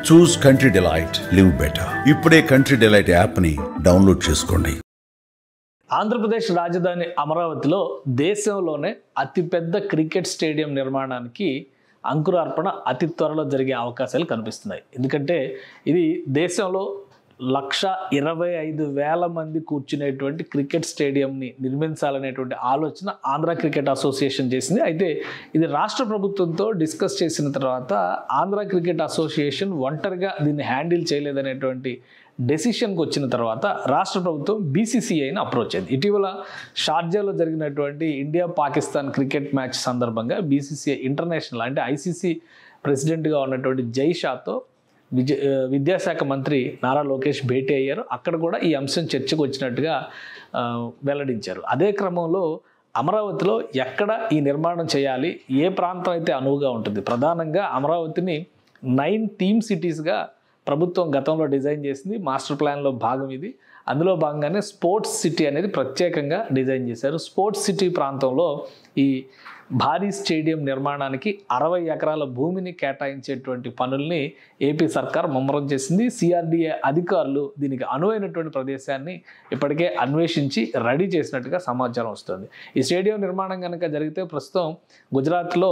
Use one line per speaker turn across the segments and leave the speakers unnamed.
చూస్ country delight, live better. ఇప్పుడే country delight యాప్ని download చేసుకోండి.
ఆంధ్రప్రదేశ్ రాజధాని అమరావతిలో దేశంలోనే అతిపెద్ద క్రికెట్ స్టేడియం నిర్మాణానికి అంకురార్పణ అతి త్వరలో జరిగే అవకాశాలు కనిపిస్తున్నాయి. ఎందుకంటే ఇది దేశంలో 1,25,000 మంది కూర్చునేటువంటి క్రికెట్ స్టేడియంని నిర్మించాలనేటువంటి ఆలోచన ఆంధ్ర క్రికెట్ అసోసియేషన్ చేసింది. అయితే ఇది రాష్ట్ర ప్రభుత్వంతో డిస్కస్ చేసిన తర్వాత ఆంధ్ర క్రికెట్ అసోసియేషన్ ఒంటరిగా దీన్ని హ్యాండిల్ చేయలేదనేటువంటి డెసిషన్కి వచ్చిన తర్వాత రాష్ట్ర ప్రభుత్వం బీసీసీఐని అప్రోచ్ అయింది. ఇటీవల షార్జాలో జరిగినటువంటి ఇండియా పాకిస్తాన్ క్రికెట్ మ్యాచ్ సందర్భంగా బీసీసీఐ ఇంటర్నేషనల్ అంటే ఐసీసీ ప్రెసిడెంట్గా ఉన్నటువంటి జై షాతో విద్యాశాఖ మంత్రి నారా లోకేష్ భేటీ అయ్యారు. అక్కడ కూడా ఈ అంశం చర్చకు వచ్చినట్టుగా వెల్లడించారు. అదే క్రమంలో అమరావతిలో ఎక్కడ ఈ నిర్మాణం చేయాలి, ఏ ప్రాంతం అయితే అనువుగా ఉంటుంది, ప్రధానంగా అమరావతిని 9 థీమ్ సిటీస్గా ప్రభుత్వం గతంలో డిజైన్ చేసింది. మాస్టర్ ప్లాన్లో భాగం ఇది. అందులో భాగంగానే స్పోర్ట్స్ సిటీ అనేది ప్రత్యేకంగా డిజైన్ చేశారు. స్పోర్ట్స్ సిటీ ప్రాంతంలో ఈ భారీ స్టేడియం నిర్మాణానికి 60 ఎకరాల భూమిని కేటాయించేటువంటి పనుల్ని ఏపీ సర్కార్ ముమ్మరం చేసింది. సిఆర్డీఏ అధికారులు దీనికి అనువైనటువంటి ప్రదేశాన్ని ఇప్పటికే అన్వేషించి రెడీ చేసినట్టుగా సమాచారం వస్తుంది. ఈ స్టేడియం నిర్మాణం కనుక జరిగితే ప్రస్తుతం గుజరాత్లో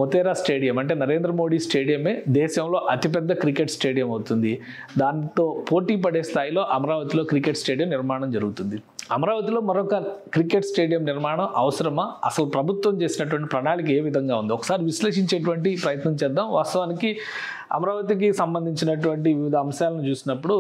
మొతేరా స్టేడియం అంటే నరేంద్ర మోడీ స్టేడియమే దేశంలో అతిపెద్ద క్రికెట్ స్టేడియం అవుతుంది. దాంతో పోటీ పడే స్థాయిలో అమరావతిలో క్రికెట్ స్టేడియం నిర్మాణం జరుగుతుంది. అమరావతిలో మరొక క్రికెట్ స్టేడియం నిర్మాణం అవసరమా, అసలు ప్రభుత్వం చేసినటువంటి ప్రణాళిక ఏ విధంగా ఉంది, ఒకసారి విశ్లేషించేటువంటి ప్రయత్నం చేద్దాం. వాస్తవానికి అమరావతికి సంబంధించినటువంటి వివిధ అంశాలను చూసినప్పుడు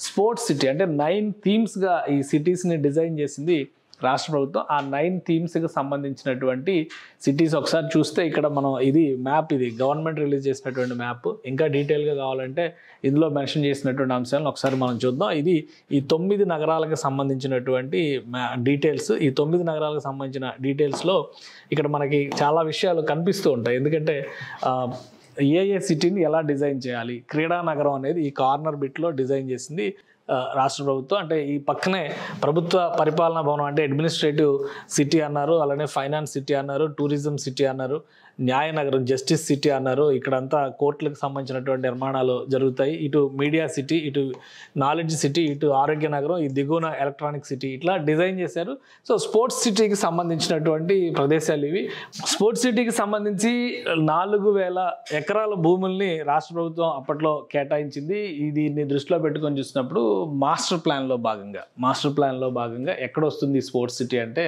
స్పోర్ట్స్ సిటీ అంటే 9 థీమ్స్గా ఈ సిటీస్ని డిజైన్ చేసింది రాష్ట్ర ప్రభుత్వం. ఆ 9 థీమ్స్కి సంబంధించినటువంటి సిటీస్ ఒకసారి చూస్తే ఇక్కడ మనం ఇది మ్యాప్, ఇది గవర్నమెంట్ రిలీజ్ చేసినటువంటి మ్యాప్. ఇంకా డీటెయిల్గా కావాలంటే ఇందులో మెన్షన్ చేసినటువంటి అంశాలను ఒకసారి మనం చూద్దాం. ఇది ఈ 9 నగరాలకు సంబంధించినటువంటి డీటెయిల్స్. ఈ 9 నగరాలకు సంబంధించిన డీటెయిల్స్లో ఇక్కడ మనకి చాలా విషయాలు కనిపిస్తూ ఉంటాయి. ఎందుకంటే ఏ సిటీని ఎలా డిజైన్ చేయాలి, క్రీడా నగరం అనేది ఈ కార్నర్ బిట్లో డిజైన్ చేసింది రాష్ట్ర ప్రభుత్వం. అంటే ఈ పక్కనే ప్రభుత్వ పరిపాలనా భవనం అంటే అడ్మినిస్ట్రేటివ్ సిటీ అన్నారు, అలానే ఫైనాన్స్ సిటీ అన్నారు, టూరిజం సిటీ అన్నారు, న్యాయనగరం జస్టిస్ సిటీ అన్నారు. ఇక్కడంతా కోర్టులకు సంబంధించినటువంటి నిర్మాణాలు జరుగుతాయి. ఇటు మీడియా సిటీ, ఇటు నాలెడ్జ్ సిటీ, ఇటు ఆరోగ్య నగరం, ఈ దిగువన ఎలక్ట్రానిక్ సిటీ, ఇట్లా డిజైన్ చేశారు. సో స్పోర్ట్స్ సిటీకి సంబంధించినటువంటి ప్రదేశాలు ఇవి. స్పోర్ట్స్ సిటీకి సంబంధించి 4,000 ఎకరాల భూముల్ని రాష్ట్ర ప్రభుత్వం అప్పట్లో కేటాయించింది. దీన్ని దృష్టిలో పెట్టుకొని చూసినప్పుడు మాస్టర్ ప్లాన్లో భాగంగా ఎక్కడ వస్తుంది స్పోర్ట్స్ సిటీ అంటే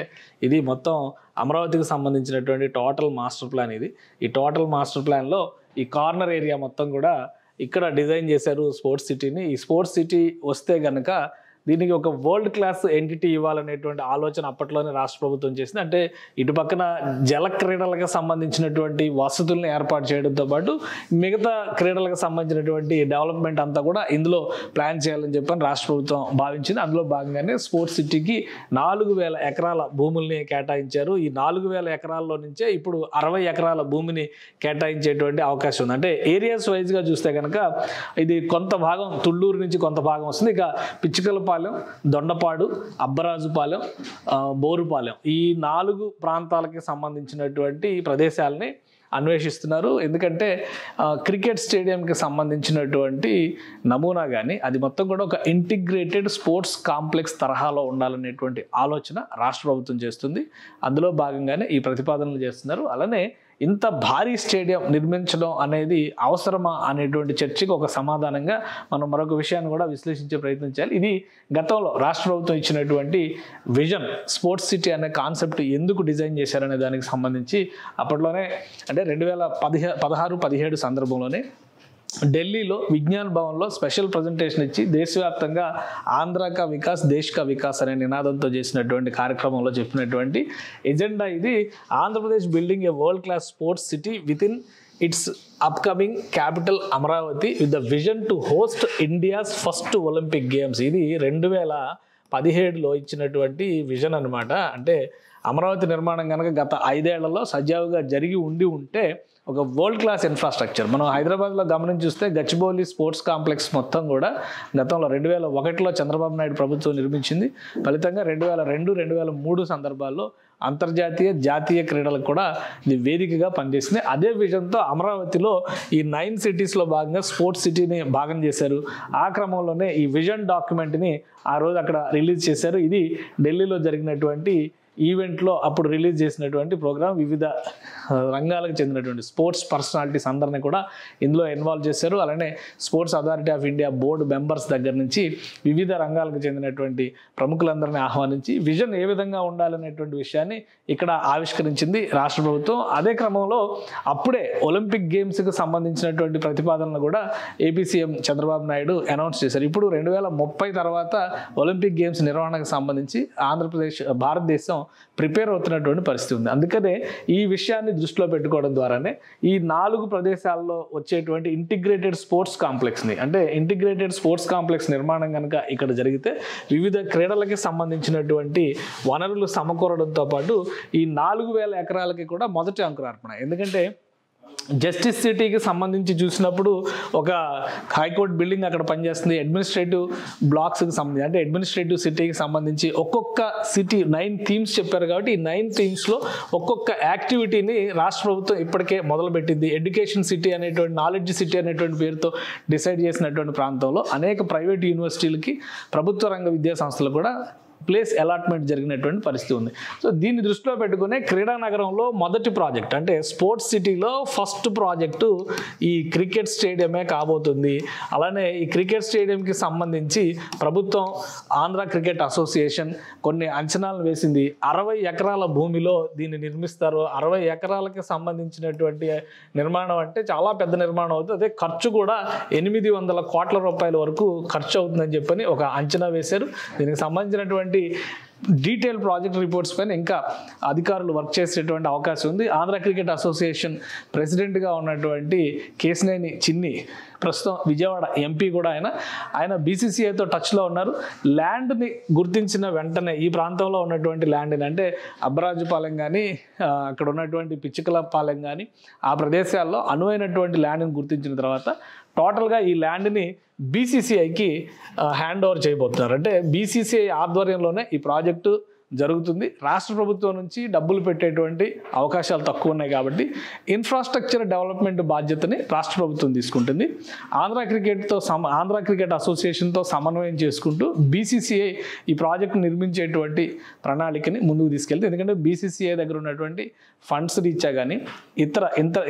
ఇది మొత్తం అమరావతికి సంబంధించినటువంటి టోటల్ మాస్టర్ ప్లాన్ ఇది. ఈ టోటల్ మాస్టర్ ప్లాన్లో ఈ కార్నర్ ఏరియా మొత్తం కూడా ఇక్కడ డిజైన్ చేశారు స్పోర్ట్స్ సిటీని. ఈ స్పోర్ట్స్ సిటీ వస్తే కనుక దీనికి ఒక వరల్డ్ క్లాస్ ఎంటిటీ ఇవ్వాలనేటువంటి ఆలోచన అప్పట్లోనే రాష్ట్ర ప్రభుత్వం చేసింది. అంటే ఇటు పక్కన జల క్రీడలకు సంబంధించినటువంటి వసతుల్ని ఏర్పాటు చేయడంతో పాటు మిగతా క్రీడలకు సంబంధించినటువంటి డెవలప్మెంట్ అంతా కూడా ఇందులో ప్లాన్ చేయాలని చెప్పని రాష్ట్ర ప్రభుత్వం భావించింది. అందులో భాగంగానే స్పోర్ట్స్ సిటీకి 4,000 ఎకరాల భూముల్ని కేటాయించారు. ఈ 4,000 ఎకరాల్లో నుంచే ఇప్పుడు 60 ఎకరాల భూమిని కేటాయించేటువంటి అవకాశం ఉంది. అంటే ఏరియాస్ వైజ్గా చూస్తే కనుక ఇది కొంత భాగం తుళ్ళూరు నుంచి కొంత భాగం వస్తుంది. ఇక పిచ్చికలపాలెం, దొండపాడు, అబ్బరాజుపాలెం, బోరుపాలెం ఈ 4 ప్రాంతాలకి సంబంధించినటువంటి ప్రదేశాలని అన్వేషిస్తున్నారు. ఎందుకంటే క్రికెట్ స్టేడియంకి సంబంధించినటువంటి నమూనా కానీ అది మొత్తం కూడా ఒక ఇంటిగ్రేటెడ్ స్పోర్ట్స్ కాంప్లెక్స్ తరహాలో ఉండాలనేటువంటి ఆలోచన రాష్ట్ర ప్రభుత్వం చేస్తుంది. అందులో భాగంగానే ఈ ప్రతిపాదనలు చేస్తున్నారు. అలానే ఇంత భారీ స్టేడియం నిర్మించడం అనేది అవసరమా అనేటువంటి చర్చకు ఒక సమాధానంగా మనం మరొక విషయాన్ని కూడా విశ్లేషించే ప్రయత్నం చేయాలి. ఇది గతంలో రాష్ట్ర ప్రభుత్వం ఇచ్చినటువంటి విజన్, స్పోర్ట్స్ సిటీ అనే కాన్సెప్ట్ ఎందుకు డిజైన్ చేశారనే దానికి సంబంధించి అప్పట్లోనే అంటే 2016-17 సందర్భంలోనే ఢిల్లీలో విజ్ఞాన్ భవన్లో స్పెషల్ ప్రజెంటేషన్ ఇచ్చి దేశవ్యాప్తంగా ఆంధ్ర కా వికాస్ దేశ్ కా వికాస్ అనే నినాదంతో చేసినటువంటి కార్యక్రమంలో చెప్పినటువంటి ఎజెండా ఇది. Andhra Pradesh building A world class sports city with in it's upcoming capital Amaravati with the vision to host India's first Olympic games. ఇది 2017లో ఇచ్చినటువంటి విజన్ అనమాట. అంటే అమరావతి నిర్మాణం కనుక గత 5 ఏళ్లలో సజావుగా జరిగి ఉంటే ఒక వరల్డ్ క్లాస్ ఇన్ఫ్రాస్ట్రక్చర్. మనం హైదరాబాద్లో గమనించి చూస్తే గచ్చిబౌలి స్పోర్ట్స్ కాంప్లెక్స్ మొత్తం కూడా గతంలో 2001లో చంద్రబాబు నాయుడు ప్రభుత్వం నిర్మించింది. ఫలితంగా 2002, 2003 సందర్భాల్లో అంతర్జాతీయ జాతీయ క్రీడలకు కూడా ఇది వేదికగా పనిచేసింది. అదే విజన్తో అమరావతిలో ఈ 9 సిటీస్లో భాగంగా స్పోర్ట్స్ సిటీని భాగం చేశారు. ఆ క్రమంలోనే ఈ విజన్ డాక్యుమెంట్ని ఆ రోజు అక్కడ రిలీజ్ చేశారు. ఇది ఢిల్లీలో జరిగినటువంటి ఈవెంట్లో అప్పుడు రిలీజ్ చేసినటువంటి ప్రోగ్రాం. వివిధ రంగాలకు చెందినటువంటి స్పోర్ట్స్ పర్సనాలిటీస్ అందరినీ కూడా ఇందులో ఇన్వాల్వ్ చేశారు. అలానే sports authority of India board members దగ్గర నుంచి వివిధ రంగాలకు చెందినటువంటి ప్రముఖులందరినీ ఆహ్వానించి విజన్ ఏ విధంగా ఉండాలనేటువంటి విషయాన్ని ఇక్కడ ఆవిష్కరించింది రాష్ట్ర ప్రభుత్వం. అదే క్రమంలో అప్పుడే ఒలింపిక్ గేమ్స్కి సంబంధించినటువంటి ప్రతిపాదనలు కూడా AP CM Chandrababu Naidu announce చేశారు. ఇప్పుడు 2030 తర్వాత ఒలింపిక్ గేమ్స్ నిర్వహణకు సంబంధించి ఆంధ్రప్రదేశ్, భారతదేశం ప్రిపేర్ అవుతున్నటువంటి పరిస్థితి ఉంది. అందుకనే ఈ విషయాన్ని దృష్టిలో పెట్టుకోవడం ద్వారానే ఈ 4 ప్రదేశాల్లో వచ్చేటువంటి ఇంటిగ్రేటెడ్ స్పోర్ట్స్ కాంప్లెక్స్ని, అంటే ఇంటిగ్రేటెడ్ స్పోర్ట్స్ కాంప్లెక్స్ నిర్మాణం కనుక ఇక్కడ జరిగితే వివిధ క్రీడలకి సంబంధించినటువంటి వనరులు సమకూరడంతో పాటు ఈ 4000 ఎకరాలకి కూడా మొదటి అంకురార్పణ. ఎందుకంటే జస్టిస్ సిటీకి సంబంధించి చూసినప్పుడు ఒక హైకోర్టు బిల్డింగ్ అక్కడ పనిచేస్తుంది. అడ్మినిస్ట్రేటివ్ బ్లాక్స్కి సంబంధించి, అంటే అడ్మినిస్ట్రేటివ్ సిటీకి సంబంధించి ఒక్కొక్క సిటీ 9 థీమ్స్ చెప్పారు కాబట్టి ఈ 9 థీమ్స్లో ఒక్కొక్క యాక్టివిటీని రాష్ట్ర ప్రభుత్వం ఇప్పటికే మొదలుపెట్టింది. ఎడ్యుకేషన్ సిటీ అనేటువంటి, నాలెడ్జ్ సిటీ అనేటువంటి పేరుతో డిసైడ్ చేసినటువంటి ప్రాంతంలో అనేక ప్రైవేట్ యూనివర్సిటీలకి, ప్రభుత్వ రంగ విద్యా సంస్థలు కూడా ప్లేస్ అలాట్మెంట్ జరిగినటువంటి పరిస్థితి ఉంది. సో దీన్ని దృష్టిలో పెట్టుకునే క్రీడా నగరంలో మొదటి ప్రాజెక్ట్, అంటే స్పోర్ట్స్ సిటీలో ఫస్ట్ ప్రాజెక్టు ఈ క్రికెట్ స్టేడియమే కాబోతుంది. అలానే ఈ క్రికెట్ స్టేడియంకి సంబంధించి ప్రభుత్వం, ఆంధ్ర క్రికెట్ అసోసియేషన్ కొన్ని అంచనాలు వేసింది. 60 ఎకరాల భూమిలో దీన్ని నిర్మిస్తారు. 60 ఎకరాలకి సంబంధించినటువంటి నిర్మాణం అంటే చాలా పెద్ద నిర్మాణం అవుతుంది. అదే ఖర్చు కూడా 800 కోట్ల రూపాయల వరకు ఖర్చు అవుతుందని చెప్పని ఒక అంచనా వేశారు. దీనికి సంబంధించినటువంటి డీటెయిల్ ప్రాజెక్ట్ రిపోర్ట్స్ పైన ఇంకా అధికారులు వర్క్ చేసేటువంటి అవకాశం ఉంది. ఆంధ్ర క్రికెట్ అసోసియేషన్ ప్రెసిడెంట్గా ఉన్నటువంటి కేశినేని చిన్ని ప్రస్తుతం విజయవాడ ఎంపీ కూడా ఆయన బీసీసీఐతో టచ్లో ఉన్నారు. ల్యాండ్ని గుర్తించిన వెంటనే ఈ ప్రాంతంలో ఉన్నటువంటి ల్యాండ్ని, అంటే అబ్బరాజుపాలెం కానీ అక్కడ ఉన్నటువంటి పిచ్చుకలపాలెం కానీ ఆ ప్రదేశాల్లో అనువైనటువంటి ల్యాండ్ని గుర్తించిన తర్వాత టోటల్గా ఈ ల్యాండ్ని బీసీసీఐకి హ్యాండ్ ఓవర్ చేయబోతున్నారు. అంటే బీసీసీఐ ఆధ్వర్యంలోనే ఈ ప్రాజెక్టు జరుగుతుంది. రాష్ట్ర ప్రభుత్వం నుంచి డబ్బులు పెట్టేటువంటి అవకాశాలు తక్కువ ఉన్నాయి కాబట్టి ఇన్ఫ్రాస్ట్రక్చర్ డెవలప్మెంట్ బాధ్యతని రాష్ట్ర ప్రభుత్వం తీసుకుంటుంది. ఆంధ్ర క్రికెట్ అసోసియేషన్తో సమన్వయం చేసుకుంటూ బీసీసీఐ ఈ ప్రాజెక్టు నిర్మించేటువంటి ప్రణాళికని ముందుకు తీసుకెళ్తే, ఎందుకంటే బీసీసీఐ దగ్గర ఉన్నటువంటి ఫండ్స్ రీత్యా కానీ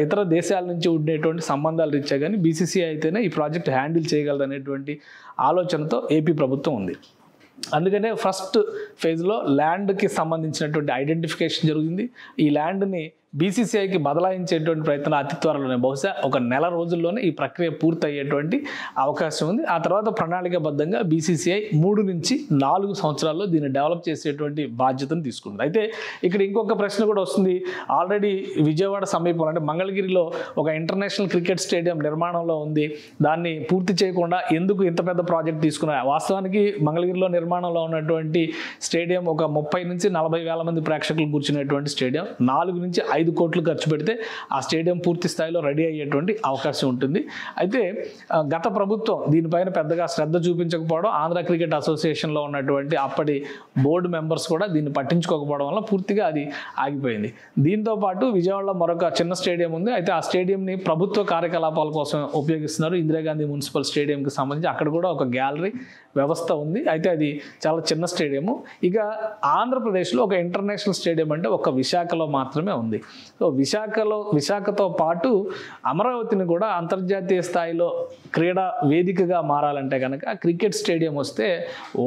ఇతర దేశాల నుంచి ఉండేటువంటి సంబంధాలు రీత్యా కానీ బీసీసీఐ అయితేనే ఈ ప్రాజెక్ట్ హ్యాండిల్ చేయగలదనేటువంటి ఆలోచనతో ఏపీ ప్రభుత్వం ఉంది. అందుకనే ఫస్ట్ ఫేజ్లో ల్యాండ్కి సంబంధించినటువంటి ఐడెంటిఫికేషన్ జరిగింది. ఈ ల్యాండ్ని బీసీసీఐకి బదలాయించేటువంటి ప్రయత్నం అతి త్వరలోనే, బహుశా ఒక నెల రోజుల్లోనే ఈ ప్రక్రియ పూర్తయ్యేటువంటి అవకాశం ఉంది. ఆ తర్వాత ప్రణాళికాబద్ధంగా బీసీసీఐ 3 నుంచి 4 సంవత్సరాల్లో దీన్ని డెవలప్ చేసేటువంటి బాధ్యతను తీసుకుంటుంది. అయితే ఇక్కడ ఇంకొక ప్రశ్న కూడా వస్తుంది. ఆల్రెడీ విజయవాడ సమీపంలో, అంటే మంగళగిరిలో ఒక ఇంటర్నేషనల్ క్రికెట్ స్టేడియం నిర్మాణంలో ఉంది. దాన్ని పూర్తి చేయకుండా ఎందుకు ఇంత పెద్ద ప్రాజెక్ట్ తీసుకున్నారు? వాస్తవానికి మంగళగిరిలో నిర్మాణంలో ఉన్నటువంటి స్టేడియం ఒక 30 నుంచి 40 వేల మంది ప్రేక్షకులు కూర్చునేటువంటి స్టేడియం. 4 నుంచి 5 కోట్లు ఖర్చు పెడితే ఆ స్టేడియం పూర్తి స్థాయిలో రెడీ అయ్యేటువంటి అవకాశం ఉంటుంది. అయితే గత ప్రభుత్వం దీనిపైన పెద్దగా శ్రద్ధ చూపించకపోవడం, ఆంధ్ర క్రికెట్ అసోసియేషన్లో ఉన్నటువంటి అప్పటి బోర్డు మెంబర్స్ కూడా దీన్ని పట్టించుకోకపోవడం వల్ల పూర్తిగా అది ఆగిపోయింది. దీంతో పాటు విజయవాడలో మరొక చిన్న స్టేడియం ఉంది. అయితే ఆ స్టేడియంని ప్రభుత్వ కార్యకలాపాల కోసం ఉపయోగిస్తున్నారు. ఇందిరాగాంధీ మున్సిపల్ స్టేడియంకి సంబంధించి అక్కడ కూడా ఒక గ్యాలరీ వ్యవస్థ ఉంది. అయితే అది చాలా చిన్న స్టేడియము. ఇక ఆంధ్రప్రదేశ్లో ఒక ఇంటర్నేషనల్ స్టేడియం అంటే ఒక విశాఖలో మాత్రమే ఉంది. సో విశాఖతో పాటు అమరావతిని కూడా అంతర్జాతీయ స్థాయిలో క్రీడా వేదికగా మారాలంటే కనుక క్రికెట్ స్టేడియం వస్తే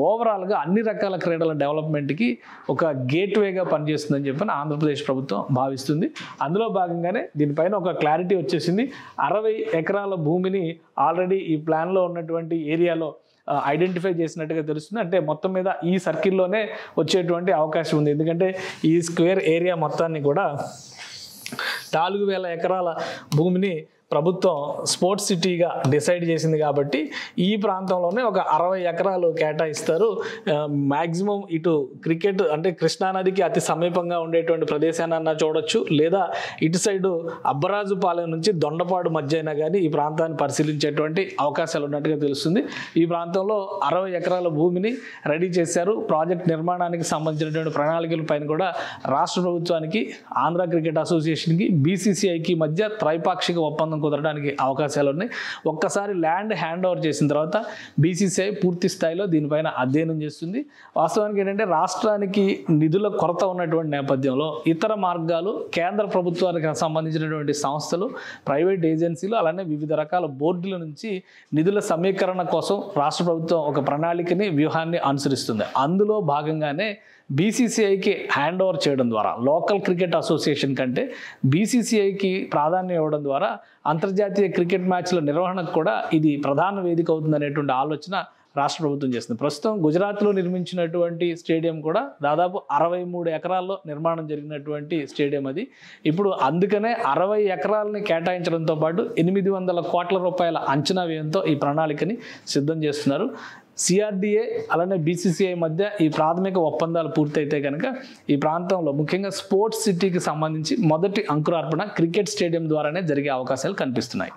ఓవరాల్గా అన్ని రకాల క్రీడల డెవలప్మెంట్కి ఒక గేట్వేగా పనిచేస్తుందని చెప్పి ఆంధ్రప్రదేశ్ ప్రభుత్వం భావిస్తుంది. అందులో భాగంగానే దీనిపైన ఒక క్లారిటీ వచ్చేసింది. 60 ఎకరాల భూమిని ఆల్రెడీ ఈ ప్లాన్లో ఉన్నటువంటి ఏరియాలో ఐడెంటిఫై చేసినట్టుగా తెలుస్తుంది. అంటే మొత్తం మీద ఈ సర్కిల్లోనే వచ్చేటువంటి అవకాశం ఉంది. ఎందుకంటే ఈ స్క్వేర్ ఏరియా మొత్తాన్ని కూడా 4000 ఎకరాల భూమిని ప్రభుత్వం స్పోర్ట్స్ సిటీగా డిసైడ్ చేసింది కాబట్టి ఈ ప్రాంతంలోనే ఒక 60 ఎకరాలు కేటాయిస్తారు. మ్యాక్సిమం ఇటు క్రికెట్ అంటే కృష్ణానదికి అతి సమీపంగా ఉండేటువంటి ప్రదేశాన్ని చూడొచ్చు, లేదా ఇటు సైడు అబ్బరాజుపాలెం నుంచి దొండపాడు మధ్య అయినా కానీ ఈ ప్రాంతాన్ని పరిశీలించేటువంటి అవకాశాలు ఉన్నట్టుగా తెలుస్తుంది. ఈ ప్రాంతంలో 60 ఎకరాల భూమిని రెడీ చేశారు. ప్రాజెక్ట్ నిర్మాణానికి సంబంధించినటువంటి ప్రణాళికల పైన కూడా రాష్ట్ర ప్రభుత్వానికి, ఆంధ్ర క్రికెట్ అసోసియేషన్కి, బీసీసీఐకి మధ్య త్రైపాక్షిక ఒప్పందం కుదరడానికి అవకాశాలు ఉన్నాయి. ఒక్కసారి ల్యాండ్ హ్యాండ్ ఓవర్ చేసిన తర్వాత బీసీసీఐ పూర్తి స్థాయిలో దీనిపైన అధ్యయనం చేస్తుంది. వాస్తవానికి ఏంటంటే రాష్ట్రానికి నిధుల కొరత ఉన్నటువంటి నేపథ్యంలో ఇతర మార్గాలు, కేంద్ర ప్రభుత్వానికి సంబంధించినటువంటి సంస్థలు, ప్రైవేట్ ఏజెన్సీలు, అలానే వివిధ రకాల బోర్డుల నుంచి నిధుల సమీకరణ కోసం రాష్ట్ర ప్రభుత్వం ఒక ప్రణాళికని, వ్యూహాన్ని అనుసరిస్తుంది. అందులో భాగంగానే బీసీసీఐకి హ్యాండ్ ఓవర్ చేయడం ద్వారా, లోకల్ క్రికెట్ అసోసియేషన్ కంటే బీసీసీఐకి ప్రాధాన్యం ఇవ్వడం ద్వారా అంతర్జాతీయ క్రికెట్ మ్యాచ్ల నిర్వహణకు కూడా ఇది ప్రధాన వేదిక అవుతుందనేటువంటి ఆలోచన రాష్ట్ర ప్రభుత్వం చేస్తుంది. ప్రస్తుతం గుజరాత్లో నిర్మించినటువంటి స్టేడియం కూడా దాదాపు 63 ఎకరాల్లో నిర్మాణం జరిగినటువంటి స్టేడియం అది. ఇప్పుడు అందుకనే 60 ఎకరాలని కేటాయించడంతో పాటు 800 కోట్ల రూపాయల అంచనా వ్యయంతో ఈ ప్రణాళికని సిద్ధం చేస్తున్నారు. సిఆర్డిఏ అలానే బీసీసీఐ మధ్య ఈ ప్రాథమిక ఒప్పందాలు పూర్తయితే కనుక ఈ ప్రాంతంలో ముఖ్యంగా స్పోర్ట్స్ సిటీకి సంబంధించి మొదటి అంకురార్పణ క్రికెట్ స్టేడియం ద్వారానే జరిగే అవకాశాలు కనిపిస్తున్నాయి.